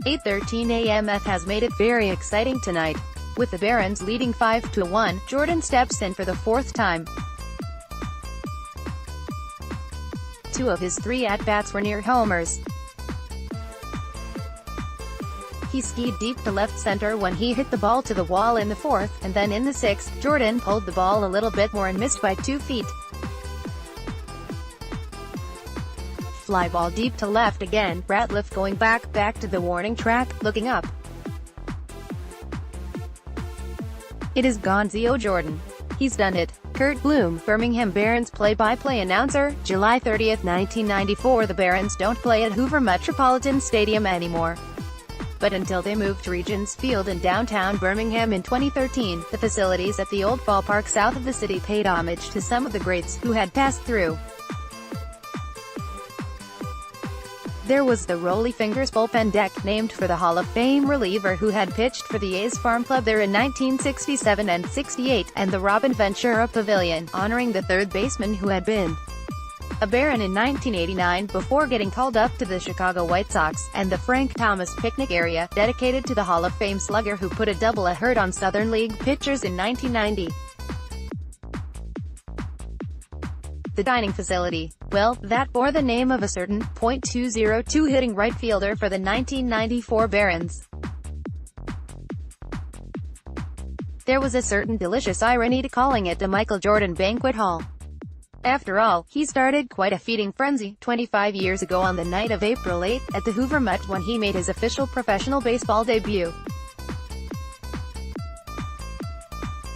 8:13 a.m. ETHe has made it very exciting tonight. With the Barons leading 5-1, Jordan steps in for the fourth time. Two of his three at-bats were near homers. He skied deep to left center when he hit the ball to the wall in the fourth, and then in the sixth, Jordan pulled the ball a little bit more and missed by 2 feet. Fly ball deep to left again, Ratliff going back to the warning track, looking up. It is GON-ZO JORDAN. He's done it. Curt Bloom, Birmingham Barons play-by-play announcer, July 30, 1994. The Barons don't play at Hoover Metropolitan Stadium anymore. But until they moved to Regents Field in downtown Birmingham in 2013, the facilities at the old ballpark south of the city paid homage to some of the greats who had passed through. There was the Rolly Fingers bullpen deck, named for the Hall of Fame reliever who had pitched for the A's farm club there in 1967 and 68, and the Robin Ventura Pavilion, honoring the third baseman who had been a Baron in 1989 before getting called up to the Chicago White Sox, and the Frank Thomas picnic area, dedicated to the Hall of Fame slugger who put a double ahead on Southern League pitchers in 1990. The dining facility, well, that bore the name of a certain .202 hitting right fielder for the 1994 Barons. There was a certain delicious irony to calling it the Michael Jordan Banquet Hall. After all, he started quite a feeding frenzy 25 years ago on the night of April 8 at the Hoover Met when he made his official professional baseball debut.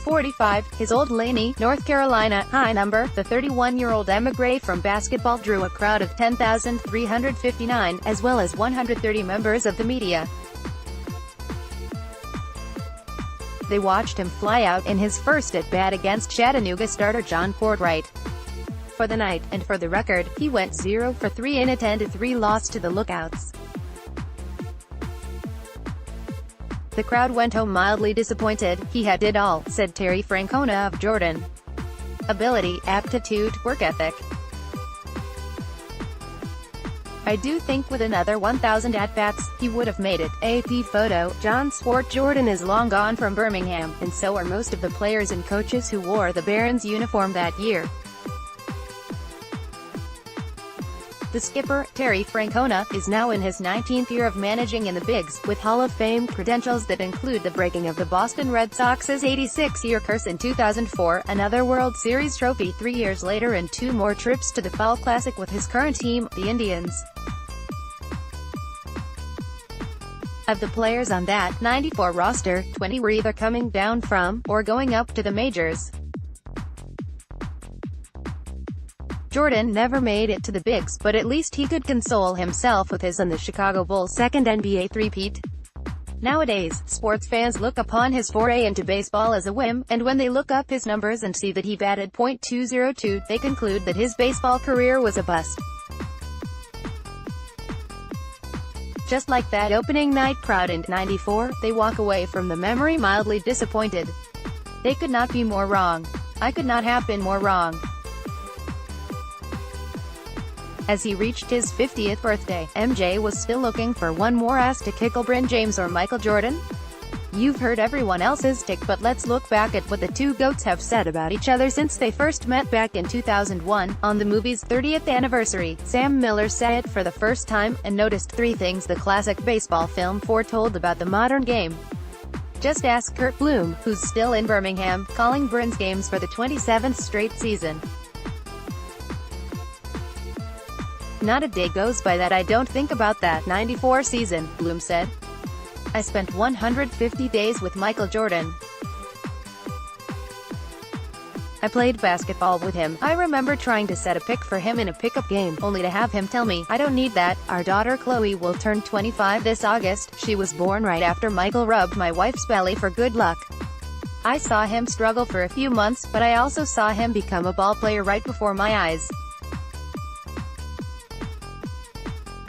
45, his old Laney, North Carolina, high number, the 31-year-old émigré from basketball drew a crowd of 10,359, as well as 130 members of the media. They watched him fly out in his first at-bat against Chattanooga starter John Courtwright. For the night, and for the record, he went 0 for 3 in a 10-3 loss to the Lookouts. The crowd went home mildly disappointed. He had it all, said Terry Francona of Jordan. Ability, aptitude, work ethic. I do think with another 1,000 at-bats, he would have made it. AP photo, John Swart. Jordan is long gone from Birmingham, and so are most of the players and coaches who wore the Barons uniform that year. The skipper, Terry Francona, is now in his 19th year of managing in the bigs, with Hall of Fame credentials that include the breaking of the Boston Red Sox's 86-year curse in 2004, another World Series trophy 3 years later, and 2 more trips to the Fall Classic with his current team, the Indians. Of the players on that 94 roster, 20 were either coming down from, or going up to the majors. Jordan never made it to the bigs, but at least he could console himself with his and the Chicago Bulls' second NBA three-peat. Nowadays, sports fans look upon his foray into baseball as a whim, and when they look up his numbers and see that he batted .202, they conclude that his baseball career was a bust. Just like that opening night crowd in '94, they walk away from the memory mildly disappointed. They could not be more wrong. I could not have been more wrong. As he reached his 50th birthday, MJ was still looking for one more ass to kick LeBron James or Michael Jordan? You've heard everyone else's take, but let's look back at what the two GOATs have said about each other since they first met back in 2001. On the movie's 30th anniversary, Sam Miller said it for the first time, and noticed 3 things the classic baseball film foretold about the modern game. Just ask Curt Bloom, who's still in Birmingham, calling Barons games for the 27th straight season. Not a day goes by that I don't think about that '94 season, Bloom said. I spent 150 days with Michael Jordan. I played basketball with him. I remember trying to set a pick for him in a pickup game, only to have him tell me, I don't need that. Our daughter Chloe will turn 25 this August. She was born right after Michael rubbed my wife's belly for good luck. I saw him struggle for a few months, but I also saw him become a ball player right before my eyes.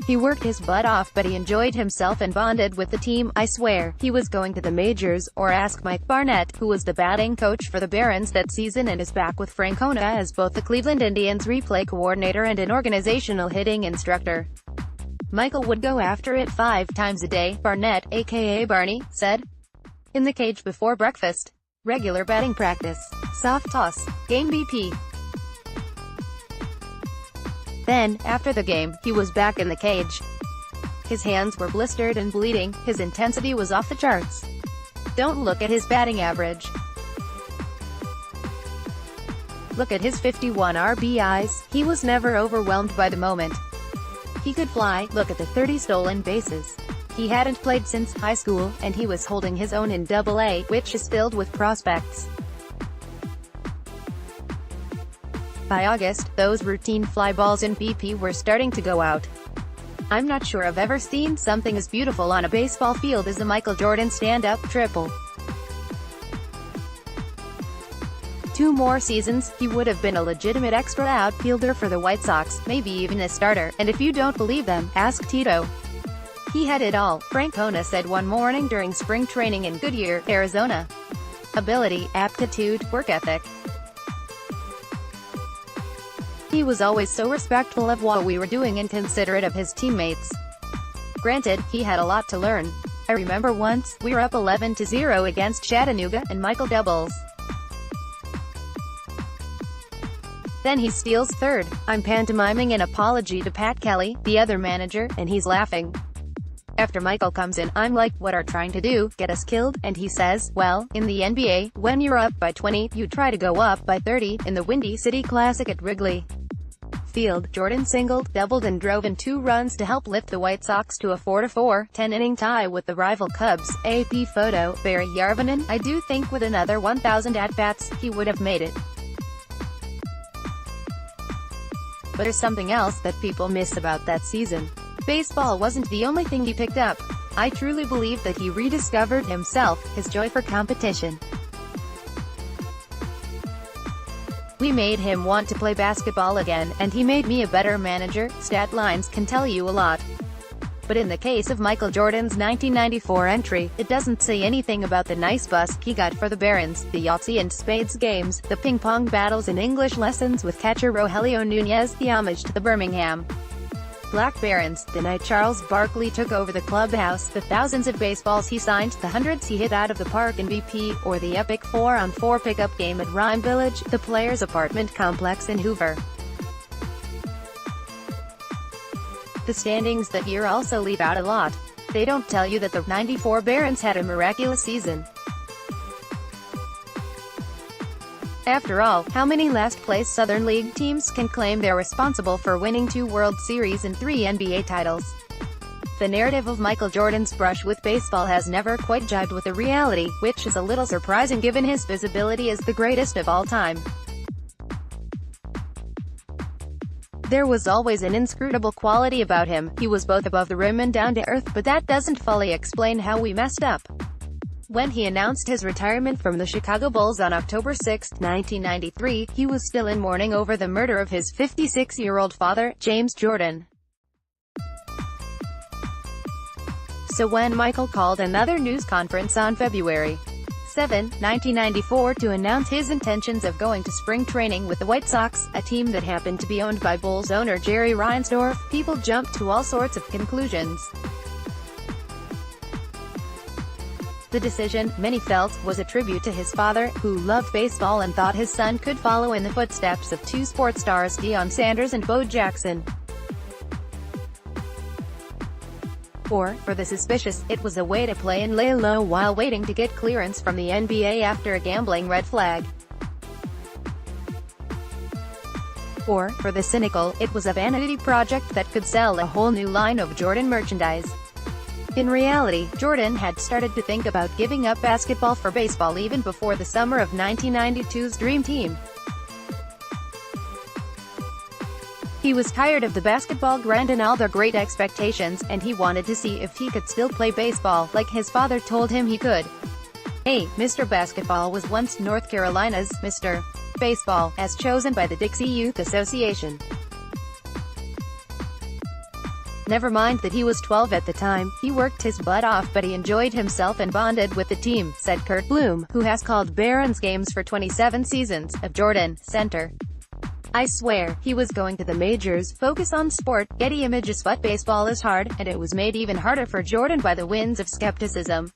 He worked his butt off, but he enjoyed himself and bonded with the team. I swear, he was going to the majors, or ask Mike Barnett, who was the batting coach for the Barons that season and is back with Francona as both the Cleveland Indians replay coordinator and an organizational hitting instructor. Michael would go after it 5 times a day, Barnett, aka Barney, said. In the cage before breakfast. Regular batting practice. Soft toss. Game BP. Then, after the game, he was back in the cage. His hands were blistered and bleeding, his intensity was off the charts. Don't look at his batting average. Look at his 51 RBIs, he was never overwhelmed by the moment. He could fly, look at the 30 stolen bases. He hadn't played since high school, and he was holding his own in Double-A, which is filled with prospects. By August, those routine fly balls in BP were starting to go out. I'm not sure I've ever seen something as beautiful on a baseball field as a Michael Jordan stand-up triple. 2 more seasons, he would have been a legitimate extra outfielder for the White Sox, maybe even a starter, and if you don't believe them, ask Tito. He had it all, Francona said one morning during spring training in Goodyear, Arizona. Ability, aptitude, work ethic. He was always so respectful of what we were doing and considerate of his teammates. Granted, he had a lot to learn. I remember once, we were up 11-0 against Chattanooga, and Michael doubles. Then he steals third. I'm pantomiming an apology to Pat Kelly, the other manager, and he's laughing. After Michael comes in, I'm like, what are trying to do, get us killed? And he says, well, in the NBA, when you're up by 20, you try to go up by 30. In the Windy City Classic at Wrigley Field, Jordan singled, doubled and drove in 2 runs to help lift the White Sox to a 4-4, 10-inning tie with the rival Cubs. AP photo, Barry Yarvinen. I do think with another 1,000 at-bats, he would have made it. But there's something else that people miss about that season. Baseball wasn't the only thing he picked up. I truly believe that he rediscovered himself, his joy for competition. We made him want to play basketball again, and he made me a better manager. Stat lines can tell you a lot. But in the case of Michael Jordan's 1994 entry, it doesn't say anything about the nice bus he got for the Barons, the Yahtzee and Spades games, the ping-pong battles and English lessons with catcher Rogelio Nunez, the homage to the Birmingham Black Barons, the night Charles Barkley took over the clubhouse, the thousands of baseballs he signed, the hundreds he hit out of the park in BP, or the epic 4-on-4 pickup game at Rhyme Village, the players' apartment complex in Hoover. The standings that year also leave out a lot. They don't tell you that the '94 Barons had a miraculous season. After all, how many last-place Southern League teams can claim they're responsible for winning 2 World Series and 3 NBA titles? The narrative of Michael Jordan's brush with baseball has never quite jived with the reality, which is a little surprising given his visibility as the greatest of all time. There was always an inscrutable quality about him. He was both above the rim and down to earth, but that doesn't fully explain how we messed up. When he announced his retirement from the Chicago Bulls on October 6, 1993, he was still in mourning over the murder of his 56-year-old father, James Jordan. So when Michael called another news conference on February 7, 1994 to announce his intentions of going to spring training with the White Sox, a team that happened to be owned by Bulls owner Jerry Reinsdorf, people jumped to all sorts of conclusions. The decision, many felt, was a tribute to his father, who loved baseball and thought his son could follow in the footsteps of 2 sports stars Deion Sanders and Bo Jackson. Or, for the suspicious, it was a way to play and lay low while waiting to get clearance from the NBA after a gambling red flag. Or, for the cynical, it was a vanity project that could sell a whole new line of Jordan merchandise. In reality, Jordan had started to think about giving up basketball for baseball even before the summer of 1992's Dream Team. He was tired of the basketball grind and all their great expectations, and he wanted to see if he could still play baseball, like his father told him he could. Hey, Mr. Basketball was once North Carolina's Mr. Baseball, as chosen by the Dixie Youth Association. Never mind that he was 12 at the time, he worked his butt off but he enjoyed himself and bonded with the team, said Curt Bloom, who has called Barons games for 27 seasons, of Jordan, center. I swear, he was going to the majors, focus on sport, Getty Images. But baseball is hard, and it was made even harder for Jordan by the winds of skepticism.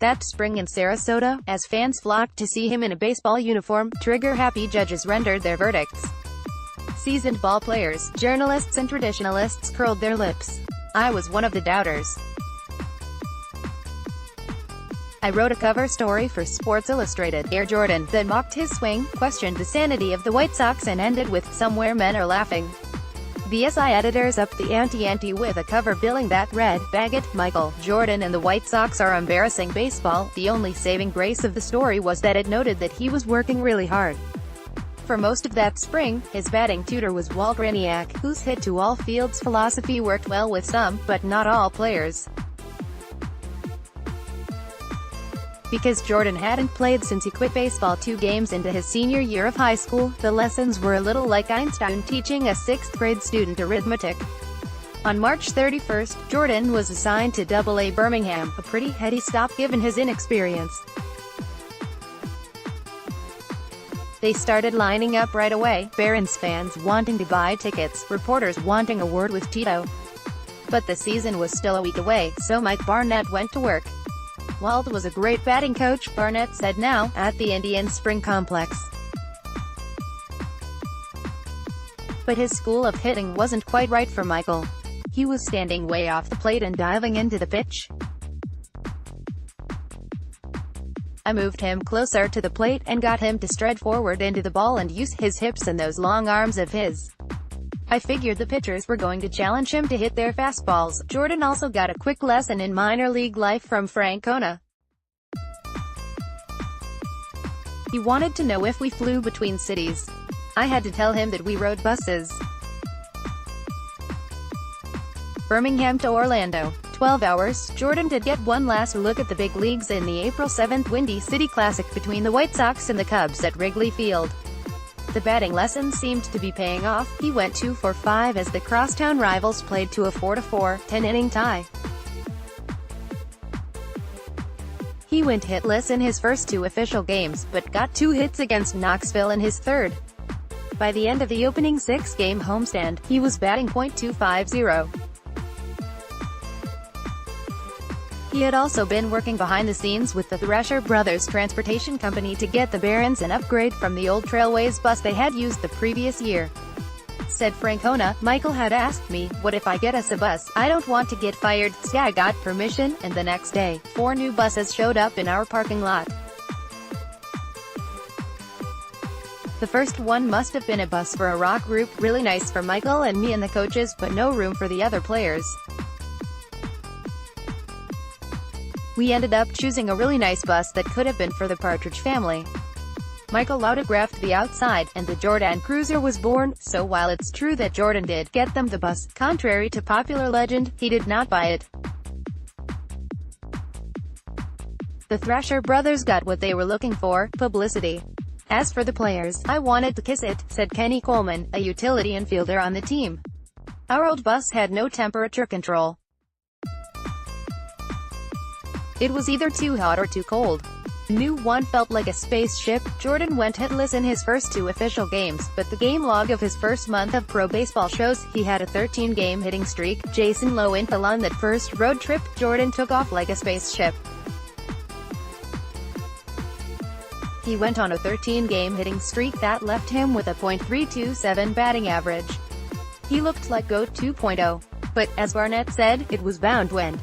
That spring in Sarasota, as fans flocked to see him in a baseball uniform, trigger-happy judges rendered their verdicts. Seasoned ball players, journalists and traditionalists curled their lips. I was one of the doubters. I wrote a cover story for Sports Illustrated, Air Jordan, that mocked his swing, questioned the sanity of the White Sox and ended with, "Somewhere men are laughing." The SI editors upped the ante with a cover billing that read, "Bag it, Michael, Jordan and the White Sox are embarrassing baseball." The only saving grace of the story was that it noted that he was working really hard. For most of that spring, his batting tutor was Walt Graniak, whose hit-to-all-fields philosophy worked well with some, but not all players. Because Jordan hadn't played since he quit baseball 2 games into his senior year of high school, the lessons were a little like Einstein teaching a 6th-grade student arithmetic. On March 31, Jordan was assigned to AA Birmingham, a pretty heady stop given his inexperience. They started lining up right away, Barons fans wanting to buy tickets, reporters wanting a word with Tito. But the season was still a week away, so Mike Barnett went to work. Walt was a great batting coach, Barnett said now, at the Indian Spring Complex. But his school of hitting wasn't quite right for Michael. He was standing way off the plate and diving into the pitch. I moved him closer to the plate and got him to stride forward into the ball and use his hips and those long arms of his. I figured the pitchers were going to challenge him to hit their fastballs. Jordan also got a quick lesson in minor league life from Francona. He wanted to know if we flew between cities. I had to tell him that we rode buses. Birmingham to Orlando, 12 hours. Jordan did get one last look at the big leagues in the April 7 Windy City Classic between the White Sox and the Cubs at Wrigley Field. The batting lesson seemed to be paying off. He went 2 for 5 as the crosstown rivals played to a 4-4, 10-inning tie. He went hitless in his first 2 official games, but got 2 hits against Knoxville in his third. By the end of the opening 6-game homestand, he was batting .250. He had also been working behind the scenes with the Thresher Brothers Transportation Company to get the Barons an upgrade from the old Trailways bus they had used the previous year. Said Francona, "Michael had asked me, what if I get us a bus? I don't want to get fired." I got permission, and the next day, 4 new buses showed up in our parking lot. The first one must have been a bus for a rock group, really nice for Michael and me and the coaches, but no room for the other players. We ended up choosing a really nice bus that could have been for the Partridge family. Michael autographed the outside, and the Jordan Cruiser was born. So while it's true that Jordan did get them the bus, contrary to popular legend, he did not buy it. The Thresher brothers got what they were looking for, publicity. As for the players, I wanted to kiss it, said Kenny Coleman, a utility infielder on the team. Our old bus had no temperature control. It was either too hot or too cold. The new one felt like a spaceship. Jordan went hitless in his first 2 official games, but the game log of his first month of pro baseball shows he had a 13-game hitting streak. Jason Lowenthal on that first road trip, Jordan took off like a spaceship. He went on a 13-game hitting streak that left him with a .327 batting average. He looked like GOAT 2.0. But, as Barnett said, it was bound to end.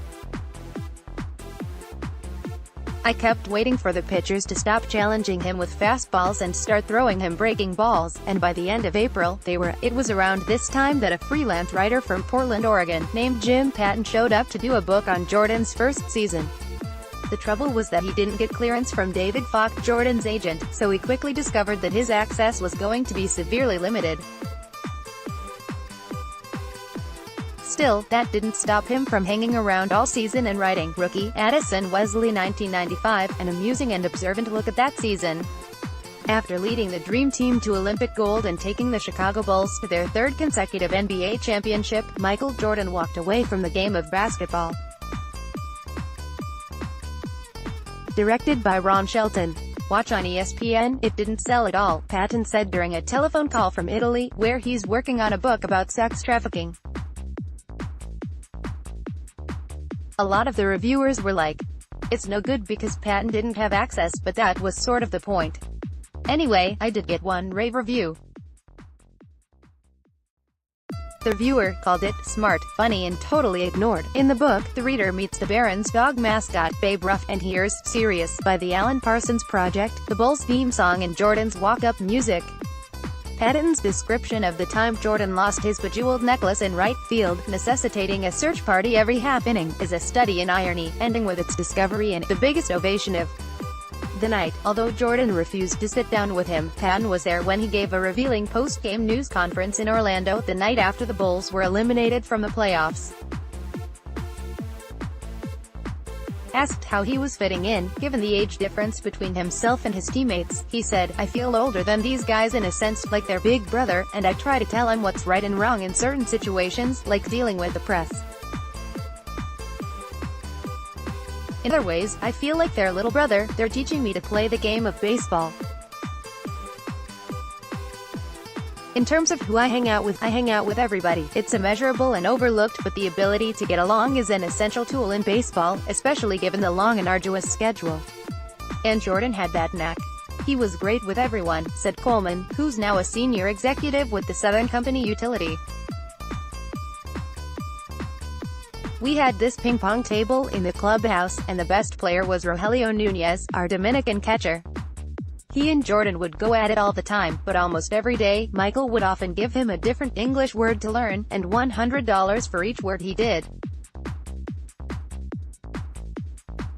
I kept waiting for the pitchers to stop challenging him with fastballs and start throwing him breaking balls, and by the end of April, they were. It was around this time that a freelance writer from Portland, Oregon, named Jim Patton showed up to do a book on Jordan's first season. The trouble was that he didn't get clearance from David Falk, Jordan's agent, so he quickly discovered that his access was going to be severely limited. Still, that didn't stop him from hanging around all season and writing Rookie, Addison Wesley 1995, an amusing and observant look at that season. After leading the Dream Team to Olympic gold and taking the Chicago Bulls to their 3rd consecutive NBA championship, Michael Jordan walked away from the game of basketball. Directed by Ron Shelton. Watch on ESPN. It didn't sell at all, Patton said during a telephone call from Italy, where he's working on a book about sex trafficking. A lot of the reviewers were like, "It's no good because Patton didn't have access, but that was sort of the point. Anyway, I did get one rave review." The reviewer called it smart, funny and totally ignored. In the book, the reader meets the Barons' dog mascot, Babe Ruth, and hears Serious by the Alan Parsons Project, the Bulls theme song and Jordan's walk-up music. Patton's description of the time Jordan lost his bejeweled necklace in right field, necessitating a search party every half inning, is a study in irony, ending with its discovery and the biggest ovation of the night. Although Jordan refused to sit down with him, Patton was there when he gave a revealing post-game news conference in Orlando, the night after the Bulls were eliminated from the playoffs. Asked how he was fitting in, given the age difference between himself and his teammates, he said, "I feel older than these guys in a sense, like their big brother, and I try to tell him what's right and wrong in certain situations, like dealing with the press. In other ways, I feel like their little brother, they're teaching me to play the game of baseball. In terms of who I hang out with everybody. It's immeasurable and overlooked, but the ability to get along is an essential tool in baseball, especially given the long and arduous schedule. And Jordan had that knack. He was great with everyone," said Coleman, who's now a senior executive with the Southern Company utility. "We had this ping-pong table in the clubhouse, and the best player was Rogelio Nunez, our Dominican catcher. He and Jordan would go at it all the time, but almost every day, Michael would often give him a different English word to learn, and $100 for each word he did.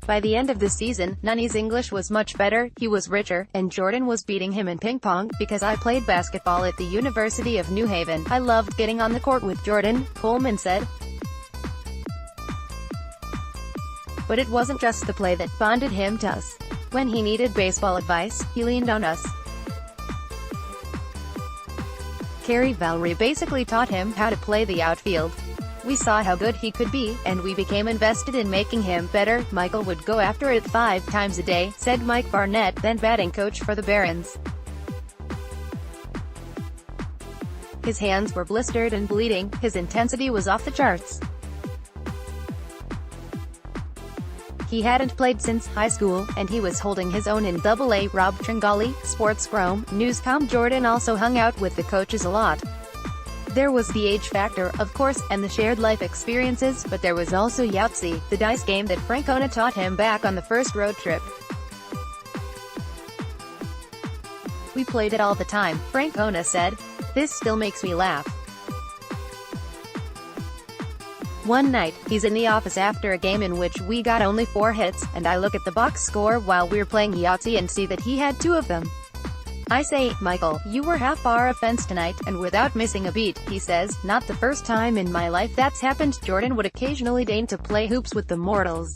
By the end of the season, Nunny's English was much better, he was richer, and Jordan was beating him in ping-pong, because I played basketball at the University of New Haven. I loved getting on the court with Jordan," Coleman said. But it wasn't just the play that bonded him to us. When he needed baseball advice, he leaned on us. Carrie Valerie basically taught him how to play the outfield. We saw how good he could be, and we became invested in making him better. Michael would go after it 5 times a day," said Mike Barnett, then batting coach for the Barons. "His hands were blistered and bleeding, his intensity was off the charts. He hadn't played since high school, and he was holding his own in Double-A." Rob Tringali, Sportscrom, Newscom. Jordan also hung out with the coaches a lot. There was the age factor, of course, and the shared life experiences, but there was also Yahtzee, the dice game that Francona taught him back on the first road trip. "We played it all the time," Francona said. "This still makes me laugh. One night, he's in the office after a game in which we got only 4 hits, and I look at the box score while we're playing Yahtzee and see that he had 2 of them. I say, 'Michael, you were half our offense tonight,' and without missing a beat, he says, 'Not the first time in my life that's happened.'" Jordan would occasionally deign to play hoops with the mortals.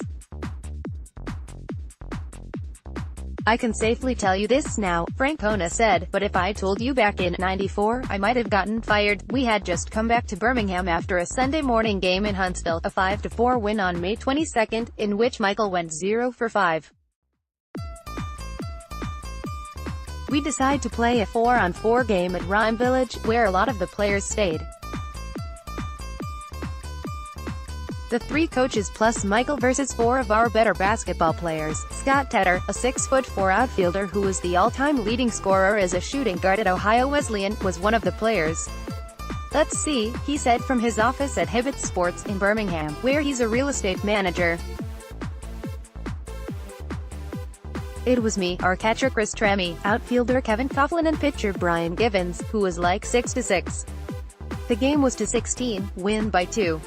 "I can safely tell you this now," Francona said, "but if I told you back in '94, I might have gotten fired." We had just come back to Birmingham after a Sunday morning game in Huntsville, a 5-4 win on May 22, in which Michael went 0 for 5. We decided to play a 4-on-4 game at Rhyme Village, where a lot of the players stayed. The 3 coaches plus Michael versus 4 of our better basketball players. Scott Tedder, a 6'4" outfielder who was the all-time leading scorer as a shooting guard at Ohio Wesleyan, was one of the players. "Let's see," he said from his office at Hibbett Sports in Birmingham, where he's a real estate manager. "It was me, our catcher Chris Tremmy, outfielder Kevin Coughlin and pitcher Brian Givens, who was like 6-6. The game was to 16, win by 2.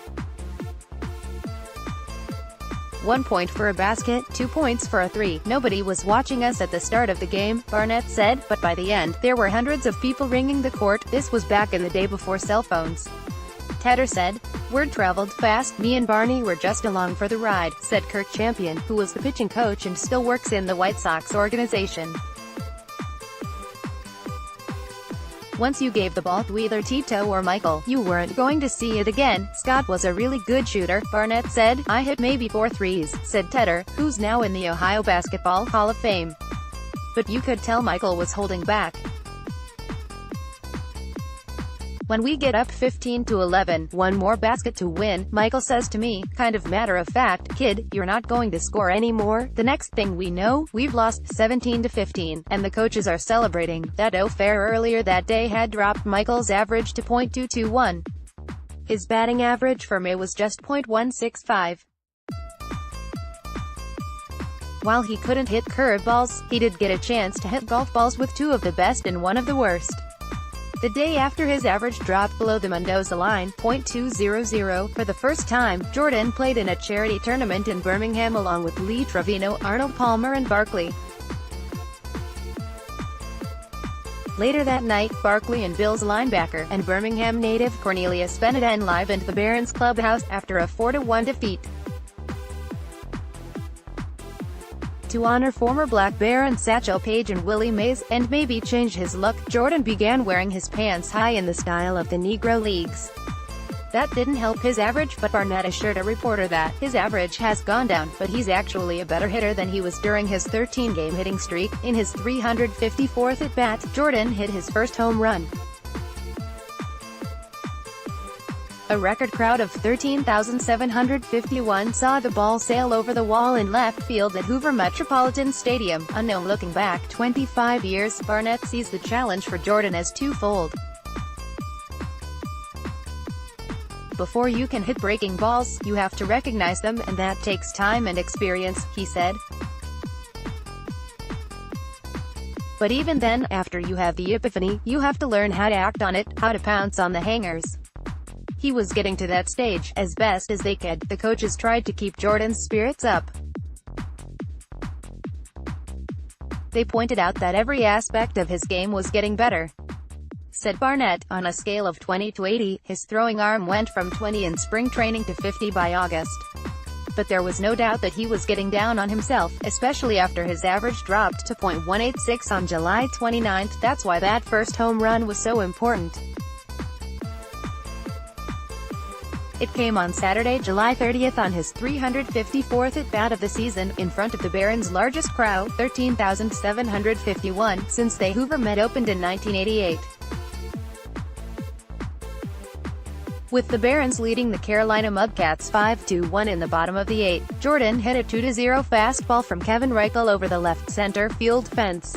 1 point for a basket, 2 points for a 3. Nobody was watching us at the start of the game," Barnett said, "but by the end, there were hundreds of people ringing the court." This was back in the day before cell phones. Tedder said, "Word traveled fast. Me and Barney were just along for the ride," said Kirk Champion, who was the pitching coach and still works in the White Sox organization. "Once you gave the ball to either Tito or Michael, you weren't going to see it again." Scott was a really good shooter, Barnett said. "I hit maybe 4 threes," said Tedder, who's now in the Ohio Basketball Hall of Fame. but you could tell Michael was holding back. When we get up 15-11, one more basket to win, Michael says to me, kind of matter of fact, kid, you're not going to score anymore. The next thing we know, we've lost 17-15, and the coaches are celebrating. That affair earlier that day had dropped Michael's average to .221. His batting average for May was just .165. While he couldn't hit curveballs, he did get a chance to hit golf balls with two of the best and one of the worst. The day after his average dropped below the Mendoza line, .200, for the first time, Jordan played in a charity tournament in Birmingham along with Lee Trevino, Arnold Palmer and Barkley. Later that night, Barkley and Bills linebacker, and Birmingham native Cornelius Bennett enlivened the Barons clubhouse, after a 4-1 defeat. To honor former Black Baron Satchel Paige and Willie Mays, and maybe change his look, Jordan began wearing his pants high in the style of the Negro Leagues. That didn't help his average, but Barnett assured a reporter that his average has gone down, but he's actually a better hitter than he was during his 13-game hitting streak. In his 354th at-bat, Jordan hit his first home run. A record crowd of 13,751 saw the ball sail over the wall in left field at Hoover Metropolitan Stadium. Unknown looking back 25 years, Barnett sees the challenge for Jordan as twofold. Before you can hit breaking balls, you have to recognize them, and that takes time and experience, he said. But even then, after you have the epiphany, you have to learn how to act on it, how to pounce on the hangers. He was getting to that stage, as best as they could. The coaches tried to keep Jordan's spirits up. They pointed out that every aspect of his game was getting better, said Barnett. On a scale of 20 to 80, his throwing arm went from 20 in spring training to 50 by August. But there was no doubt that he was getting down on himself, especially after his average dropped to .186 on July 29. That's why that first home run was so important. It came on Saturday, July 30th on his 354th at-bat of the season, in front of the Barons' largest crowd, 13,751, since the Hoover Met opened in 1988. With the Barons leading the Carolina Mudcats 5-1 in the bottom of the 8th, Jordan hit a 2-0 fastball from Kevin Reichel over the left center field fence.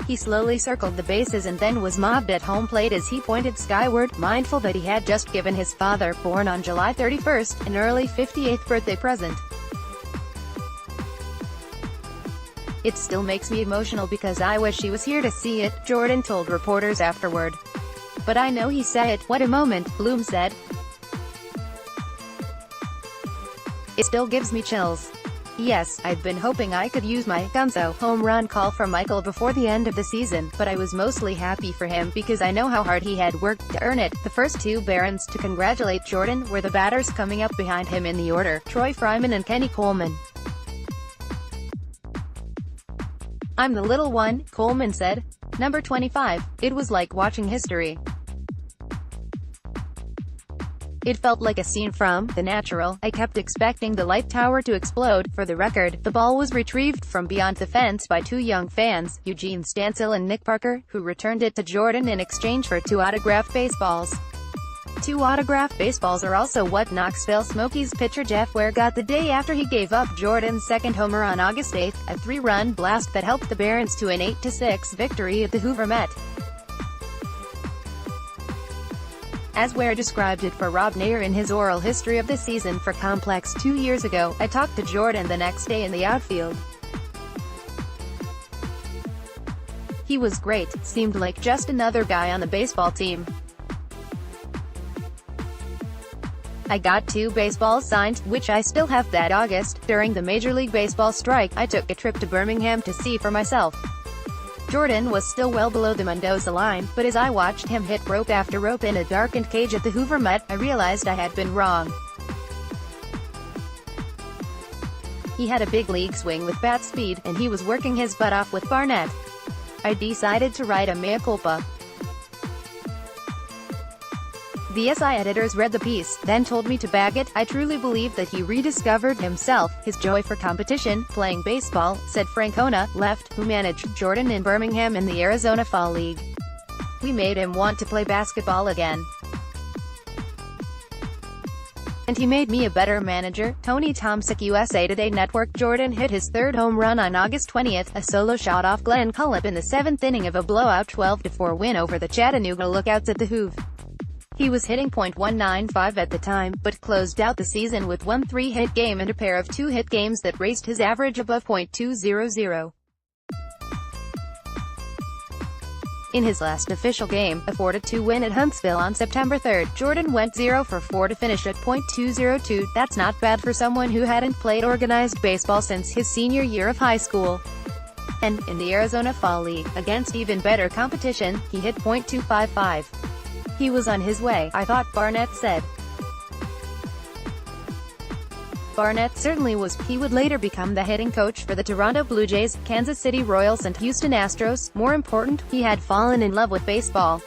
He slowly circled the bases and then was mobbed at home plate as he pointed skyward, mindful that he had just given his father, born on July 31st, an early 58th birthday present. It still makes me emotional because I wish he was here to see it, Jordan told reporters afterward. But I know he said it. What a moment, Bloom said. It still gives me chills. Yes, I've been hoping I could use my Gonzo home run call for Michael before the end of the season, but I was mostly happy for him because I know how hard he had worked to earn it. The first two Barons to congratulate Jordan were the batters coming up behind him in the order, Troy Fryman and Kenny Coleman. I'm the little one, Coleman said. Number 25. It was like watching history. It felt like a scene from The Natural. I kept expecting the light tower to explode. For the record, the ball was retrieved from beyond the fence by two young fans, Eugene Stansel and Nick Parker, who returned it to Jordan in exchange for two autographed baseballs. Two autographed baseballs are also what Knoxville Smokies pitcher Jeff Ware got the day after he gave up Jordan's second homer on August 8, a 3-run blast that helped the Barons to an 8-6 victory at the Hoover Met. As Ware described it for Rob Nair in his oral history of the season for Complex 2 years ago, I talked to Jordan the next day in the outfield. He was great, seemed like just another guy on the baseball team. I got 2 baseballs signed, which I still have that August. During the Major League Baseball strike, I took a trip to Birmingham to see for myself. Jordan was still well below the Mendoza line, but as I watched him hit rope after rope in a darkened cage at the Hoover Met, I realized I had been wrong. He had a big league swing with bat speed, and he was working his butt off with Barnett. I decided to write a mea culpa. The SI editors read the piece, then told me to bag it. I truly believe that he rediscovered himself, his joy for competition, playing baseball, said Francona, left, who managed Jordan in Birmingham in the Arizona Fall League. We made him want to play basketball again. And he made me a better manager. Tony Tomczyk, USA Today Network. Jordan hit his third home run on August 20th, a solo shot off Glenn Cullip in the 7th inning of a blowout 12-4 win over the Chattanooga Lookouts at the Hoove. He was hitting .195 at the time, but closed out the season with one 3-hit game and a pair of 2-hit games that raised his average above .200. In his last official game, a 4-2 win at Huntsville on September 3, Jordan went 0 for 4 to finish at .202. That's not bad for someone who hadn't played organized baseball since his senior year of high school. And, in the Arizona Fall League, against even better competition, he hit .255. He was on his way, I thought, Barnett said. Barnett certainly was. He would later become the hitting coach for the Toronto Blue Jays, Kansas City Royals and Houston Astros. More important, he had fallen in love with baseball.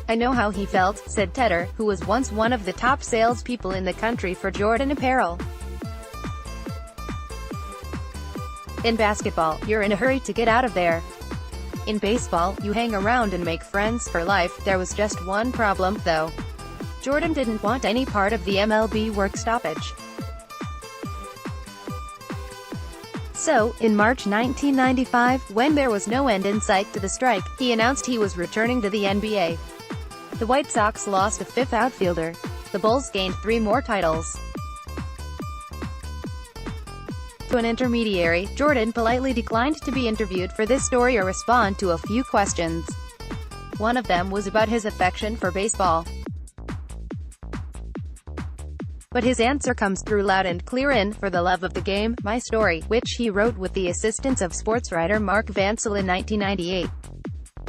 I know how he felt, said Tedder, who was once one of the top salespeople in the country for Jordan apparel. In basketball, you're in a hurry to get out of there. In baseball, you hang around and make friends for life. There was just one problem, though. Jordan didn't want any part of the MLB work stoppage. So, in March 1995, when there was no end in sight to the strike, he announced he was returning to the NBA. The White Sox lost a fifth outfielder. The Bulls gained 3 more titles. To an intermediary, Jordan politely declined to be interviewed for this story or respond to a few questions. One of them was about his affection for baseball. But his answer comes through loud and clear in For the Love of the Game, My Story, which he wrote with the assistance of sports writer Mark Vancil in 1998.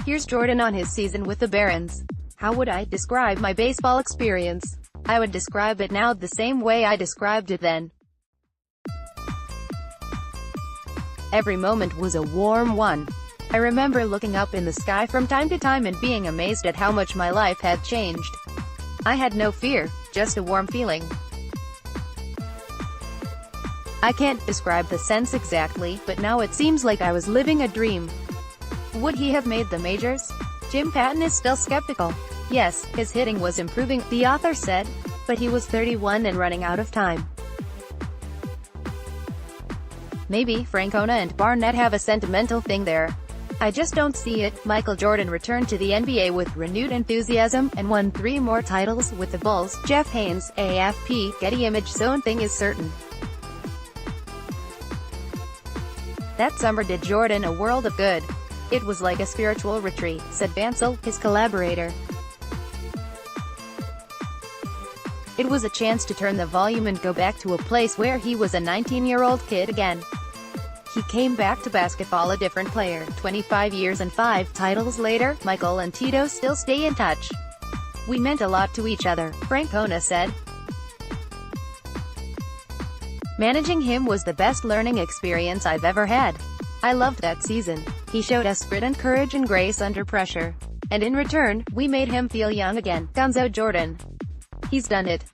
Here's Jordan on his season with the Barons. How would I describe my baseball experience? I would describe it now the same way I described it then. Every moment was a warm one. I remember looking up in the sky from time to time and being amazed at how much my life had changed. I had no fear, just a warm feeling. I can't describe the sense exactly, but now it seems like I was living a dream. Would he have made the majors? Jim Patton is still skeptical. Yes, his hitting was improving, the author said, but he was 31 and running out of time. Maybe Francona and Barnett have a sentimental thing there. I just don't see it. Michael Jordan returned to the NBA with renewed enthusiasm, and won 3 more titles with the Bulls. Jeff Haynes, AFP, Getty Image. Zone thing is certain. That summer did Jordan a world of good. It was like a spiritual retreat, said Vancil, his collaborator. It was a chance to turn the volume and go back to a place where he was a 19-year-old kid again. He came back to basketball a different player. 25 years and 5 titles later, Michael and Tito still stay in touch. We meant a lot to each other, Francona said. Managing him was the best learning experience I've ever had. I loved that season. He showed us grit and courage and grace under pressure. And in return, we made him feel young again. Gonzo Jordan. He's done it.